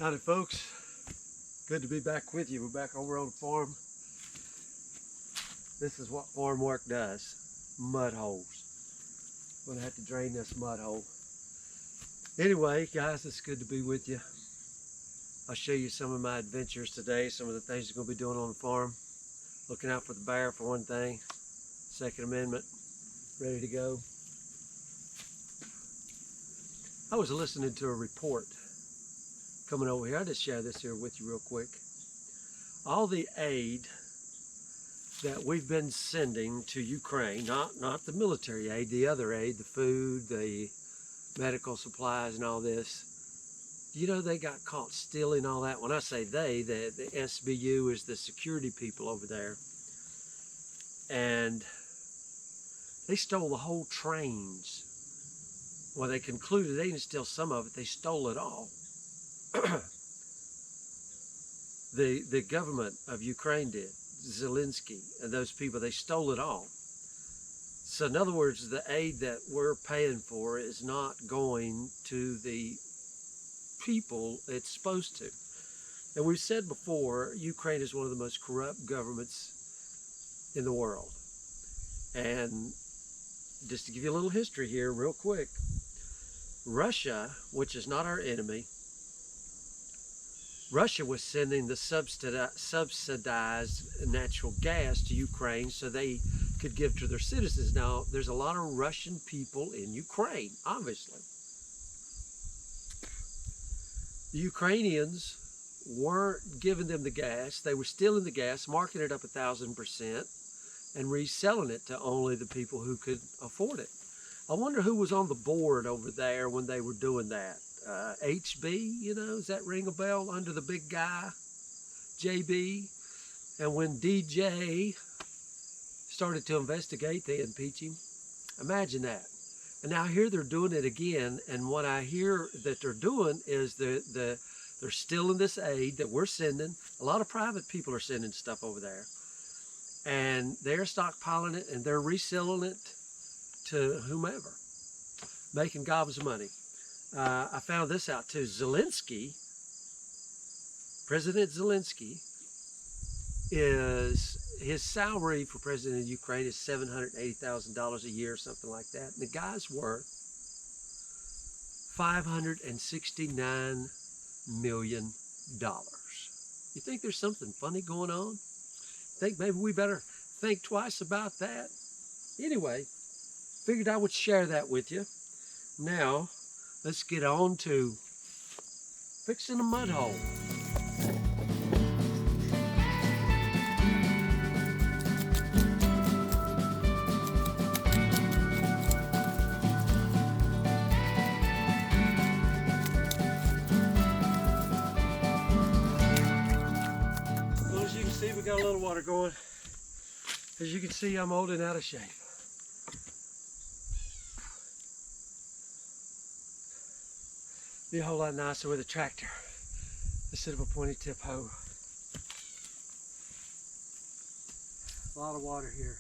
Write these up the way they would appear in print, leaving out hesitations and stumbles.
Howdy folks, good to be back with you. We're back over on the farm. This is what farm work does, mud holes. I'm gonna have to drain this mud hole. Anyway guys, it's good to be with you. I'll show you some of my adventures today, some of the things I'm gonna be doing on the farm. Looking out for the bear for one thing. Second Amendment, ready to go. I was listening to a report coming over here. I'll just share this here with you real quick. All the aid that we've been sending to Ukraine, not the military aid, the other aid, the food, the medical supplies and all this, you know, they got caught stealing all that. When I say they, the SBU is the security people over there. And they stole the whole trains. Well, they concluded they didn't steal some of it, they stole it all. The government of Ukraine did, Zelensky and those people, they stole it all. So in other words, the aid that we're paying for is not going to the people it's supposed to. And we've said before, Ukraine is one of the most corrupt governments in the world. And just to give you a little history here real quick, Russia, which is not our enemy, Russia was sending the subsidized natural gas to Ukraine so they could give to their citizens. Now, there's a lot of Russian people in Ukraine, obviously. The Ukrainians weren't giving them the gas. They were stealing the gas, marking it up 1,000%, and reselling it to only the people who could afford it. I wonder who was on the board over there when they were doing that. HB, you know, does that ring a bell? Under the big guy, JB. And when DJ started to investigate, they impeached him. Imagine that. And now here they're doing it again. And what I hear that they're doing is they're stealing this aid that we're sending. A lot of private people are sending stuff over there. And they're stockpiling it and they're reselling it to whomever, making gobs of money. I found this out too. Zelensky, President Zelensky, his salary for president of Ukraine is $780,000 a year, something like that. And the guy's worth $569 million. You think there's something funny going on? Think maybe we better think twice about that? Anyway, figured I would share that with you. Now, let's get on to fixing a mud hole. Well, as you can see, we got a little water going. As you can see, I'm old and out of shape. Be a whole lot nicer with a tractor instead of a pointy tip hoe. A lot of water here.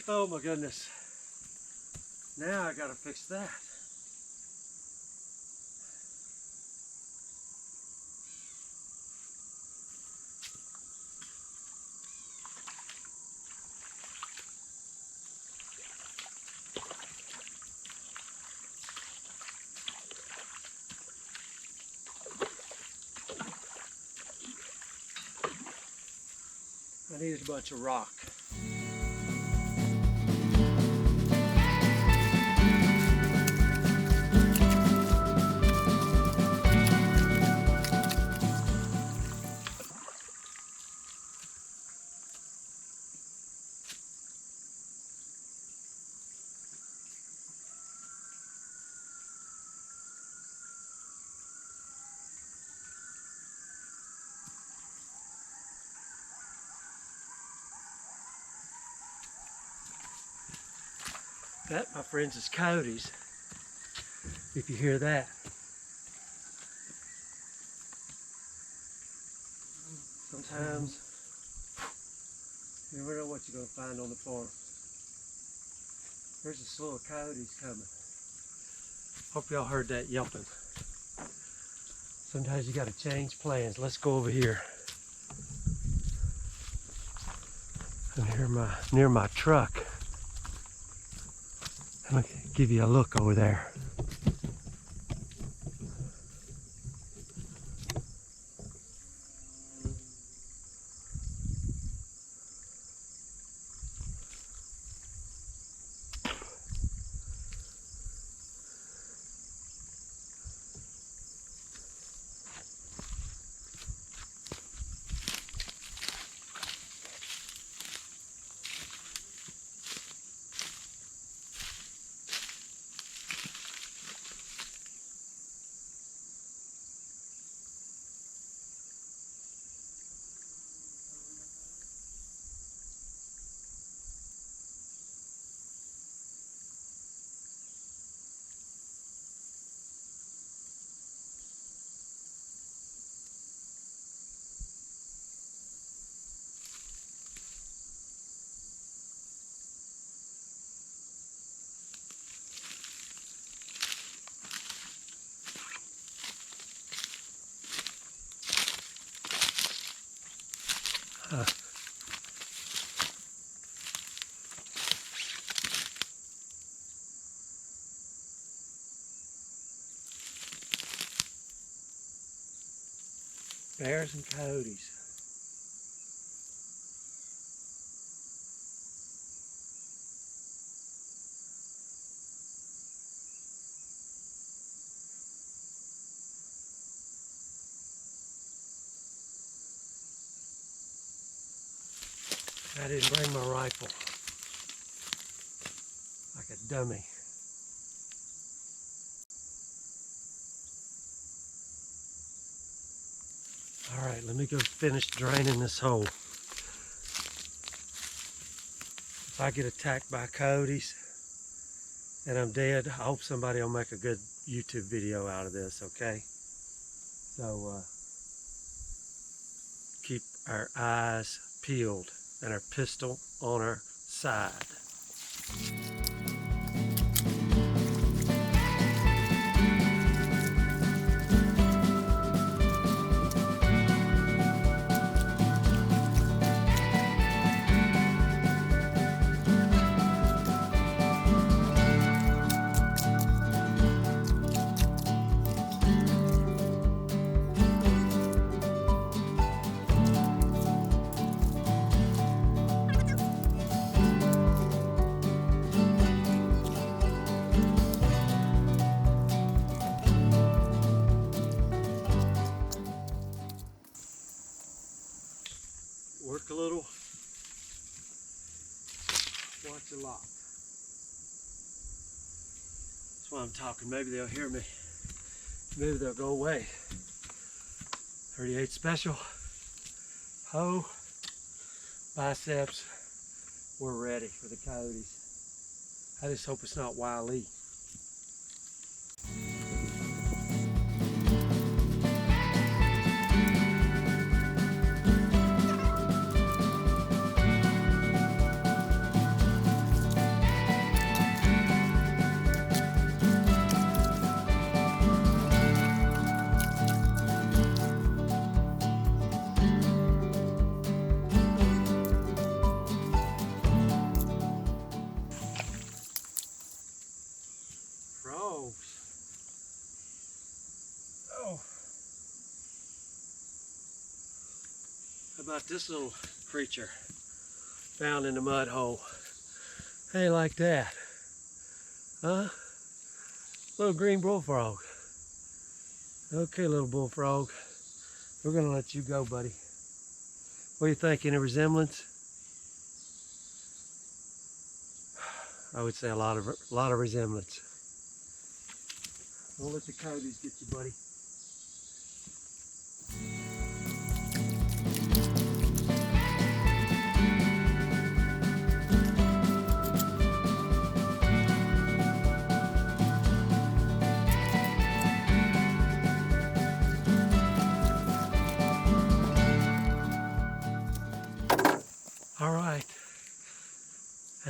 Oh my goodness. Now I gotta fix that. I needed a bunch of rock. That, my friends, is Coyotes, if you hear that. Sometimes you never know what you're going to find on the farm. There's a slew of coyotes coming. Hope y'all heard that yelping. Sometimes you got to change plans. Let's go over here. I'm near my truck. I'm gonna give you a look over there. Bears and coyotes. I didn't bring my rifle. Like a dummy. All right, let me go finish draining this hole. If I get attacked by coyotes and I'm dead, I hope somebody will make a good YouTube video out of this, okay? So keep our eyes peeled and our pistol on our side. Work a little, watch a lot. That's why I'm talking. Maybe they'll hear me. Maybe they'll go away. 38 special. Hoe, biceps. We're ready for the coyotes. I just hope it's not Wiley. Oh. How about this little creature found in the mud hole? Hey, like that. Huh? Little green bullfrog. Okay, little bullfrog. We're gonna let you go, buddy. What do you think? Any resemblance? I would say a lot of resemblance. Don't let the coyotes get you, buddy.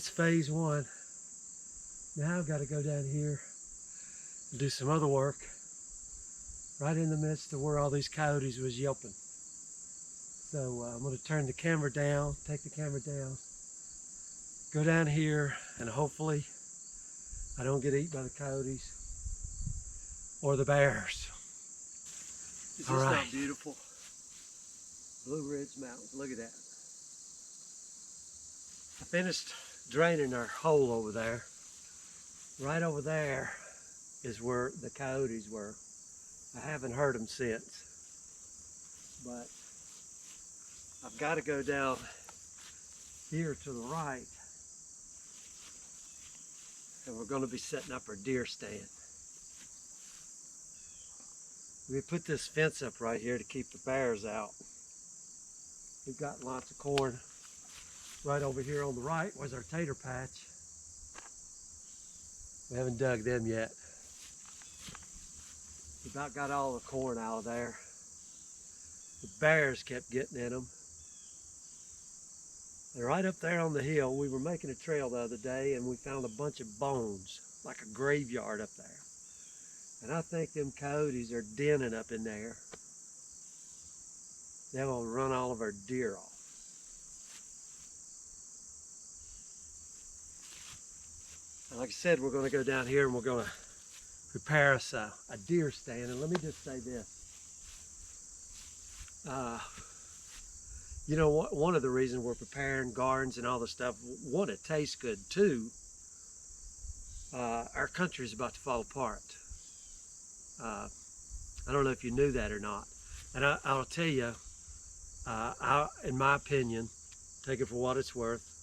That's phase one. Now I've got to go down here and do some other work right in the midst of where all these coyotes was yelping. So I'm going to turn the camera down, take the camera down, go down here, and hopefully I don't get eaten by the coyotes or the bears. Is this not beautiful? Blue Ridge Mountains, look at that. I finished draining our hole over there. Right over there is where the coyotes were. I haven't heard them since, but I've got to go down here to the right, and we're going to be setting up our deer stand. We put this fence up right here to keep the bears out. We've got lots of corn. Right over here on the right was our tater patch. We haven't dug them yet. We about got all the corn out of there. The bears kept getting in them. And right up there on the hill, we were making a trail the other day and we found a bunch of bones, like a graveyard up there. And I think them coyotes are denning up in there. They will run all of our deer off. And like I said, we're going to go down here and we're going to prepare us a deer stand. And let me just say this. You know, one of the reasons we're preparing gardens and all this stuff, one, it tastes good. Two, our country is about to fall apart. I don't know if you knew that or not. And I'll tell you, in my opinion, take it for what it's worth,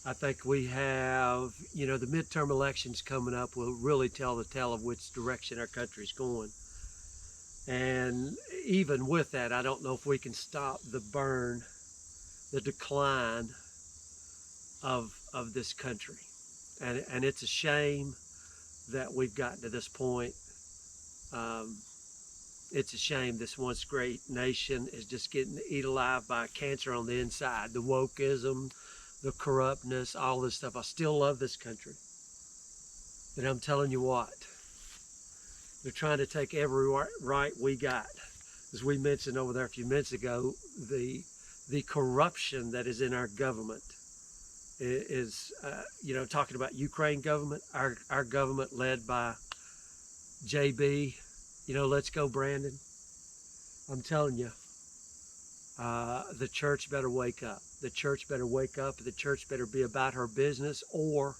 I think we have, you know, the midterm elections coming up will really tell the tale of which direction our country's going. And even with that, I don't know if we can stop the burn, the decline of this country. And it's a shame that we've gotten to this point. It's a shame this once great nation is just getting eaten alive by cancer on the inside. The wokeism, the corruptness, all this stuff. I still love this country. But I'm telling you what, they're trying to take every right we got. As we mentioned over there a few minutes ago, the corruption that is in our government is, you know, talking about Ukraine government, our government led by JB, you know, let's go Brandon. I'm telling you, the church better wake up. The church better wake up. The church better be about her business, or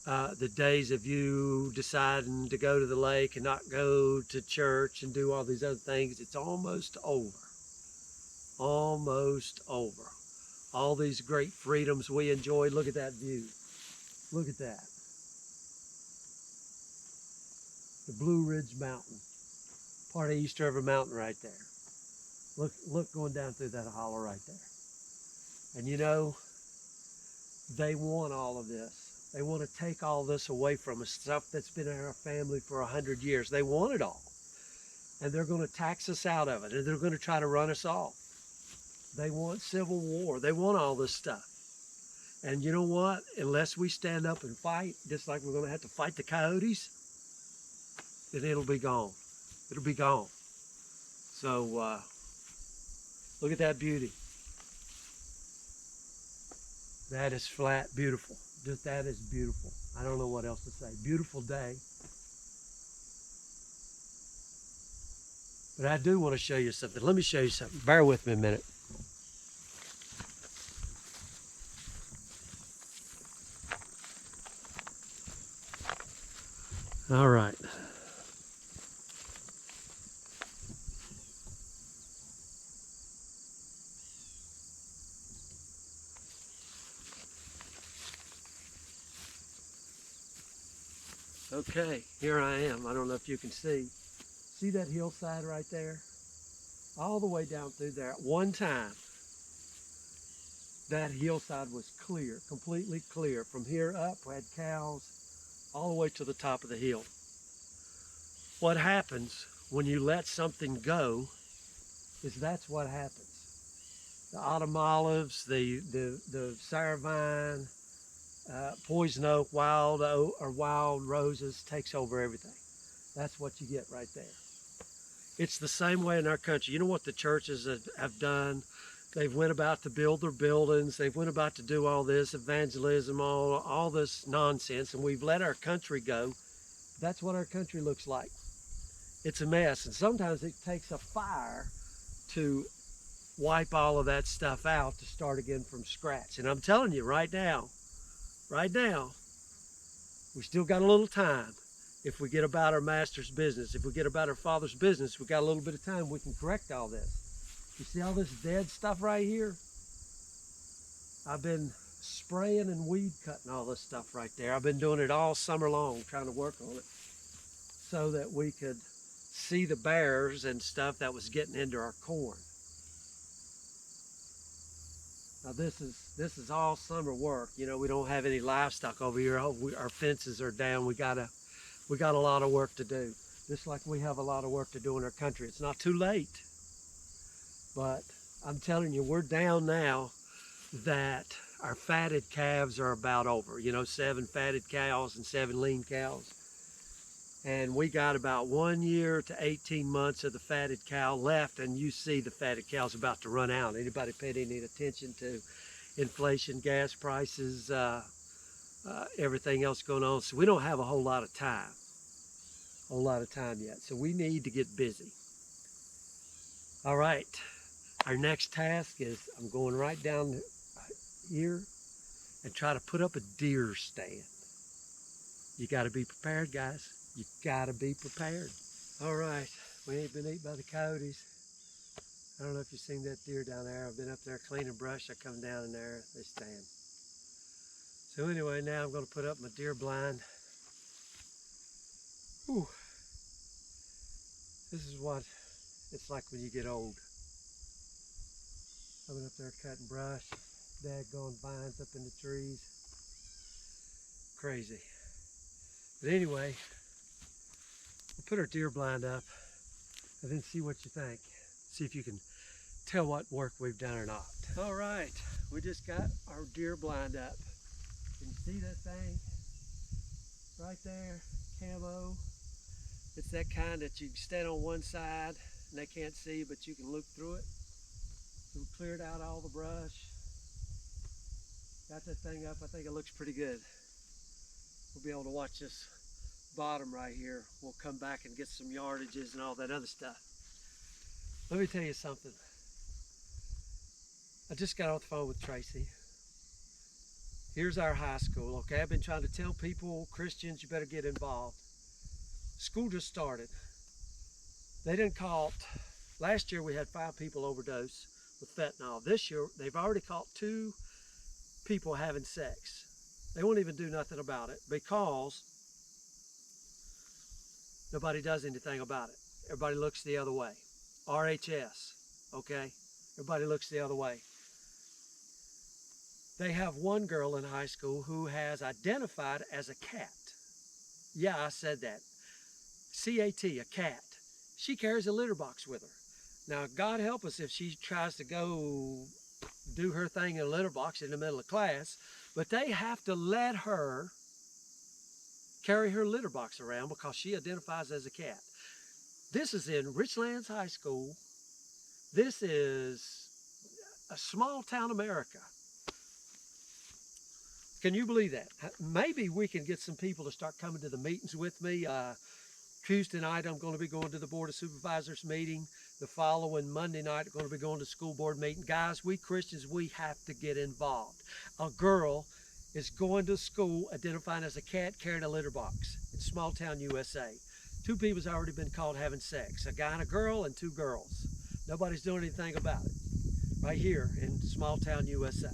the days of you deciding to go to the lake and not go to church and do all these other things, it's almost over. Almost over. All these great freedoms we enjoy. Look at that view. Look at that. The Blue Ridge Mountain. Part of East River Mountain right there. Look going down through that hollow right there. And you know, they want all of this. They want to take all this away from us, stuff that's been in our family for 100 years. They want it all. And they're going to tax us out of it, and they're going to try to run us off. They want civil war. They want all this stuff. And you know what? Unless we stand up and fight, just like we're going to have to fight the coyotes, then it'll be gone. It'll be gone. So look at that beauty. That is flat, beautiful. Just that is beautiful. I don't know what else to say. Beautiful day. But I do want to show you something. Let me show you something. Bear with me a minute. All right. Okay, here I am. I don't know if you can see. See that hillside right there? All the way down through there. At one time, that hillside was clear, completely clear. From here up, we had cows all the way to the top of the hill. What happens when you let something go is that's what happens. The autumn olives, the sour vine, poison oak, or wild roses takes over everything. That's what you get right there. It's the same way in our country. You know what the churches have done? They've went about to build their buildings. They've went about to do all this evangelism, all this nonsense, and we've let our country go. That's what our country looks like. It's a mess, and sometimes it takes a fire to wipe all of that stuff out to start again from scratch. And I'm telling you right now, we still got a little time. If we get about our master's business, if we get about our Father's business, we got a little bit of time, we can correct all this. You see all this dead stuff right here? I've been spraying and weed cutting all this stuff right there. I've been doing it all summer long, trying to work on it so that we could see the bears and stuff that was getting into our corn. Now this is all summer work. You know, we don't have any livestock over here. Our fences are down. We got a lot of work to do. Just like we have a lot of work to do in our country. It's not too late. But I'm telling you, we're down now that our fatted calves are about over. You know, 7 fatted cows and 7 lean cows. And we got about 1 year to 18 months of the fatted cow left, and you see the fatted cow's about to run out. Anybody paid any attention to inflation, gas prices, everything else going on? So we don't have a whole lot of time yet. So we need to get busy. All right, our next task is I'm going right down here and try to put up a deer stand. You got to be prepared, guys. You got to be prepared. All right, we ain't been eaten by the coyotes. I don't know if you've seen that deer down there. I've been up there cleaning brush. I come down in there, they stand. So anyway, now I'm going to put up my deer blind. Whew. This is what it's like when you get old. I've been up there cutting brush, daggone vines up in the trees. Crazy. But anyway, we'll put our deer blind up and then see what you think. See if you can tell what work we've done or not. All right, we just got our deer blind up. Can you see that thing? Right there, camo. It's that kind that you can stand on one side and they can't see, but you can look through it. So we cleared out all the brush. Got that thing up. I think it looks pretty good. We'll be able to watch this bottom right here. We'll come back and get some yardages and all that other stuff. Let me tell you something. I just got off the phone with Tracy. Here's our high school, okay? I've been trying to tell people, Christians, you better get involved. School just started. They didn't caught, last year we had 5 people overdose with fentanyl. This year, they've already caught 2 people having sex. They won't even do nothing about it because nobody does anything about it. Everybody looks the other way. RHS, okay? Everybody looks the other way. They have one girl in high school who has identified as a cat. Yeah, I said that. C-A-T, a cat. She carries a litter box with her. Now, God help us if she tries to go do her thing in a litter box in the middle of class, but they have to let her carry her litter box around because she identifies as a cat. This is in Richlands High School. This is a small town America. Can you believe that? Maybe we can get some people to start coming to the meetings with me. Tuesday night, I'm going to be going to the Board of Supervisors meeting. The following Monday night, I'm going to be going to the school board meeting. Guys, we Christians, we have to get involved. A girl is going to school identifying as a cat carrying a litter box in small town USA. 2 people's already been caught having sex, a guy and a girl and 2 girls. Nobody's doing anything about it. Right here in small town USA.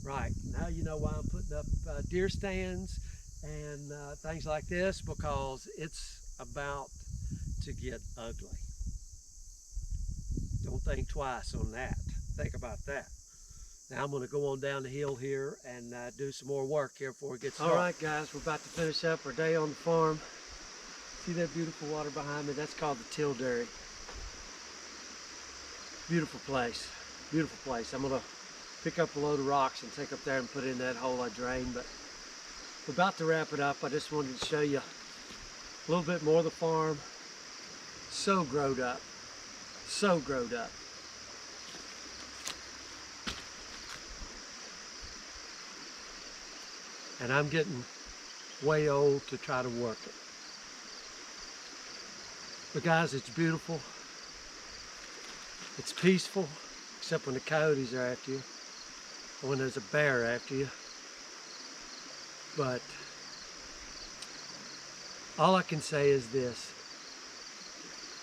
Right, now you know why I'm putting up deer stands and things like this, because it's about to get ugly. Don't think twice on that. Think about that. Now I'm going to go on down the hill here and do some more work here before it gets dark. All right, guys, we're about to finish up our day on the farm. See that beautiful water behind me? That's called the Tildary. Beautiful place. Beautiful place. I'm gonna pick up a load of rocks and take up there and put in that hole I drained, but we're about to wrap it up. I just wanted to show you a little bit more of the farm. So growed up, so growed up. And I'm getting way old to try to work it. But guys, it's beautiful. It's peaceful, except when the coyotes are after you, or when there's a bear after you. But all I can say is this.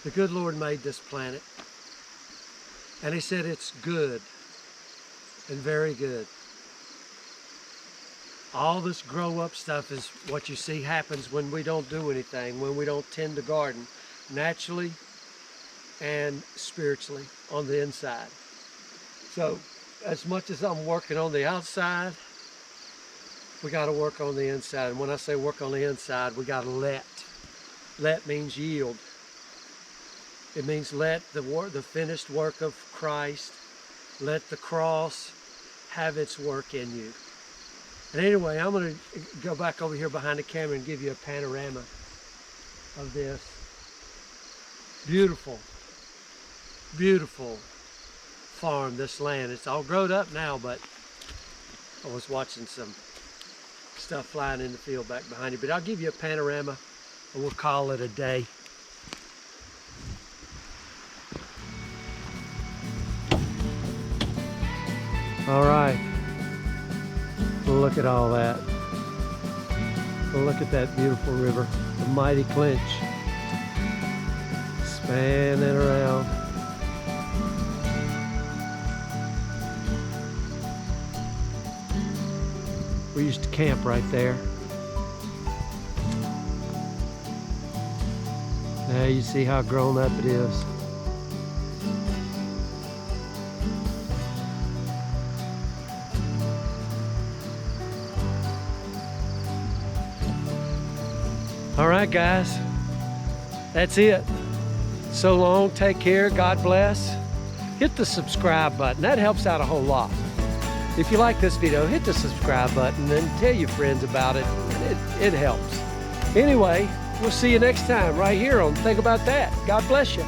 The good Lord made this planet, and He said it's good and very good. All this grow up stuff is what you see happens when we don't do anything, when we don't tend the garden, naturally and spiritually on the inside. So as much as I'm working on the outside, we got to work on the inside. And when I say work on the inside, we got to let. Let means yield. It means let the finished work of Christ, let the cross have its work in you. And anyway, I'm going to go back over here behind the camera and give you a panorama of this. Beautiful, beautiful farm, this land. It's all grown up now, but I was watching some stuff flying in the field back behind you. But I'll give you a panorama and we'll call it a day. All right. Look at all that. Look at that beautiful river, the mighty Clinch, spanning around. We used to camp right there. Now you see how grown up it is. All right, guys, that's it. So long, take care, God bless. Hit the subscribe button, that helps out a whole lot. If you like this video, hit the subscribe button and tell your friends about it. It helps. Anyway, we'll see you next time right here on Think About That. God bless you.